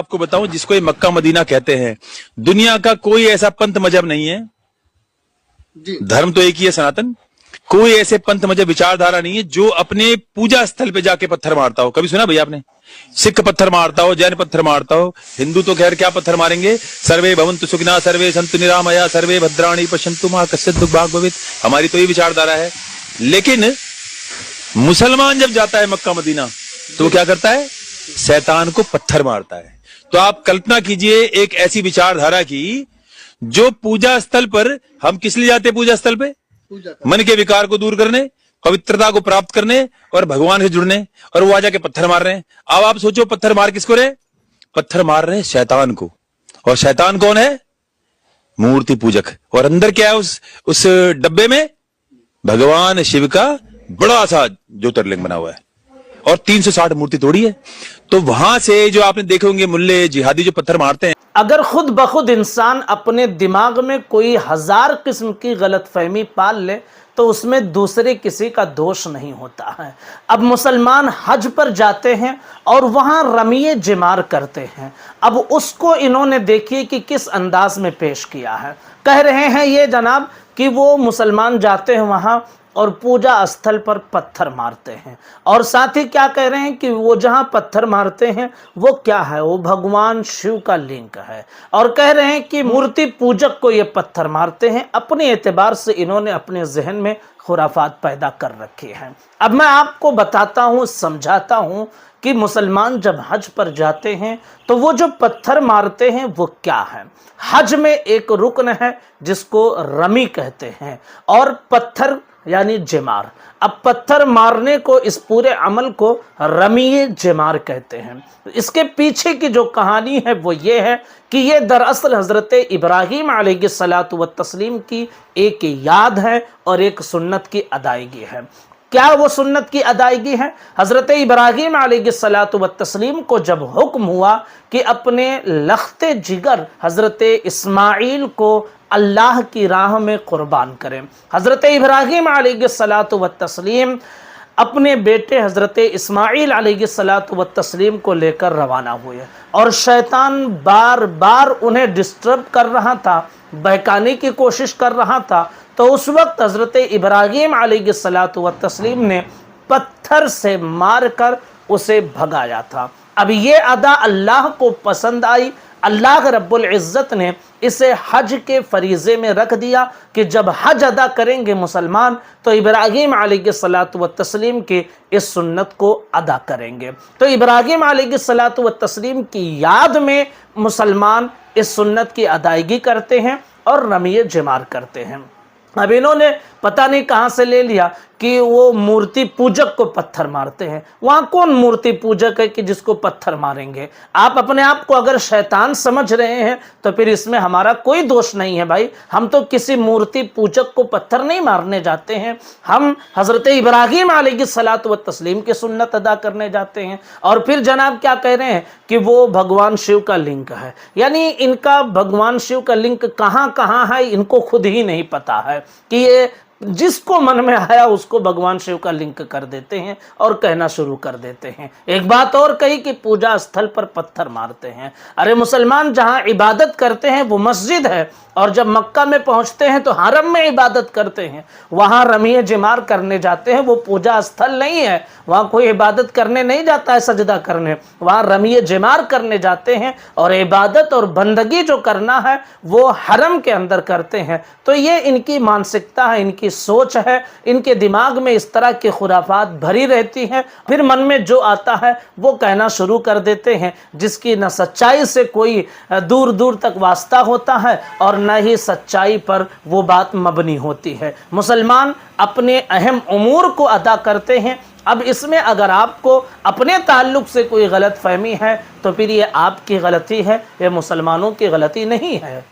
आपको बताऊं, जिसको ये मक्का मदीना कहते हैं, दुनिया का कोई ऐसा पंथ मजहब नहीं है, धर्म तो एक ही है सनातन। कोई ऐसे पंथ मजहब विचारधारा नहीं है जो अपने पूजा स्थल पे जाके पत्थर मारता हो। कभी सुना भैया आपने? सिख पत्थर मारता हो, जैन पत्थर मारता हो, हिंदू तो खैर क्या पत्थर मारेंगे, सर्वे भवन्तु सुखिनः सर्वे सन्तु निरामया सर्वे भद्राणि पश्यन्तु मा कश्चित् दुर्भाग् भवेत्। हमारी तो ये विचारधारा है। लेकिन मुसलमान जब जाता है मक्का मदीना तो वो क्या करता है? शैतान को पत्थर मारता है। तो आप कल्पना कीजिए एक ऐसी विचारधारा की जो पूजा स्थल पर, हम किस लिए जाते हैं पूजा स्थल पे? मन के विकार को दूर करने, पवित्रता को प्राप्त करने और भगवान से जुड़ने, और वो आ जाके पत्थर मार रहे हैं। अब आप सोचो पत्थर मार किसको रहे? पत्थर मार रहे हैं शैतान को। और शैतान कौन है? मूर्ति पूजक। और अंदर क्या है उस डब्बे में? भगवान शिव का बड़ा सा ज्योतिर्लिंग बना हुआ है और 360 मूर्ति तोड़ी है। तो वहां से जो आपने देखे होंगे मुल्ले जिहादी जो पत्थर मारते हैं, अगर खुद बखुद इंसान अपने दिमाग में कोई 1000 किस्म की गलतफहमी पाल ले तो उसमें दूसरे किसी का दोष नहीं होता है। अब मुसलमान हज पर जाते हैं और वहाँ रमीए जिमार करते हैं। अब उसको इन्होंने देखिए कि किस अंदाज में पेश किया है। कह रहे हैं ये जनाब कि वो मुसलमान जाते हैं वहाँ और पूजा स्थल पर पत्थर मारते हैं, और साथ ही क्या कह रहे हैं कि वो जहाँ पत्थर मारते हैं वो क्या है? वो भगवान शिव का लिंग है। और कह रहे हैं कि मूर्ति पूजक को ये पत्थर मारते हैं। अपने एतबार से इन्होंने अपने जहन में खुराफात पैदा कर रखे हैं। अब मैं आपको बताता हूँ, समझाता हूँ कि मुसलमान जब हज पर जाते हैं तो वो जो पत्थर मारते हैं वो क्या है। हज में एक रुकन है जिसको रमी कहते हैं, और पत्थर यानी जिमार। अब पत्थर मारने को, इस पूरे अमल को रमीए जिमार कहते हैं। इसके पीछे की जो कहानी है वो ये है कि ये दरअसल हज़रत इब्राहीम अलैहिस्सलातु व तस्लीम की एक याद है और एक सुन्नत की अदायगी है। क्या वो सुन्नत की अदायगी है? हज़रत इब्राहीम अलैहिस्सलातु व तस्लीम को जब हुक्म हुआ कि अपने लख्ते जिगर हज़रत इस्माइल को अल्लाह की राह में कुर्बान करें, हज़रत इब्राहीम अलैहिस्सलातु व तस्लीम अपने बेटे हज़रत इस्माइल अलैहिस्सलातु व तस्लीम को लेकर रवाना हुए, और शैतान बार बार उन्हें डिस्टर्ब कर रहा था, बहकाने की कोशिश कर रहा था। तो उस वक्त हज़रत इब्राहीम अलैहिस्सलातु व तस्लीम ने पत्थर से मारकर उसे भगाया था। अब ये अदा अल्लाह को पसंद आई। अल्लाह रब्बुल इज़्ज़त ने इसे हज के फरीज़े में रख दिया कि जब हज अदा करेंगे मुसलमान तो इब्राहीम अलैहिस्सलातु व तस्लीम की इस सुन्नत को अदा करेंगे। तो इब्राहीम अलैहिस्सलातु व तस्लीम की याद में मुसलमान इस सुन्नत की अदायगी करते हैं और रमीए जिमार करते हैं। अब इन्होंने पता नहीं कहाँ से ले लिया कि वो मूर्ति पूजक को पत्थर मारते हैं। वहाँ कौन मूर्ति पूजक है कि जिसको पत्थर मारेंगे? आप अपने आप को अगर शैतान समझ रहे हैं तो फिर इसमें हमारा कोई दोष नहीं है भाई। हम तो किसी मूर्ति पूजक को पत्थर नहीं मारने जाते हैं, हम हज़रत इब्राहीम अलैहिस्सलातु व तस्लीम की सुन्नत अदा करने जाते हैं। और फिर जनाब क्या कह रहे हैं कि वो भगवान शिव का लिंग है। यानी इनका भगवान शिव का लिंग कहाँ कहाँ है इनको खुद ही नहीं पता है कि ये जिसको मन में आया उसको भगवान शिव का लिंक कर देते हैं और कहना शुरू कर देते हैं। एक बात और कही कि पूजा स्थल पर पत्थर मारते हैं। अरे मुसलमान जहां इबादत करते हैं वो मस्जिद है, और जब मक्का में पहुंचते हैं तो हरम में इबादत करते हैं। वहां रमीए जिमार करने जाते हैं, वो पूजा स्थल नहीं है, वहां कोई इबादत करने नहीं जाता है सजदा करने, वहां रमीए जिमार करने जाते हैं। और इबादत और बंदगी जो करना है वो हरम के अंदर करते हैं। तो ये इनकी मानसिकता है, इनकी सोच है, इनके दिमाग में इस तरह की खुराफात भरी रहती हैं। फिर मन में जो आता है वो कहना शुरू कर देते हैं, जिसकी न सच्चाई से कोई दूर दूर तक वास्ता होता है और न ही सच्चाई पर वो बात मबनी होती है। मुसलमान अपने अहम उमूर को अदा करते हैं। अब इसमें अगर आपको अपने ताल्लुक से कोई गलत फहमी है तो फिर ये आपकी गलती है, ये मुसलमानों की गलती नहीं है।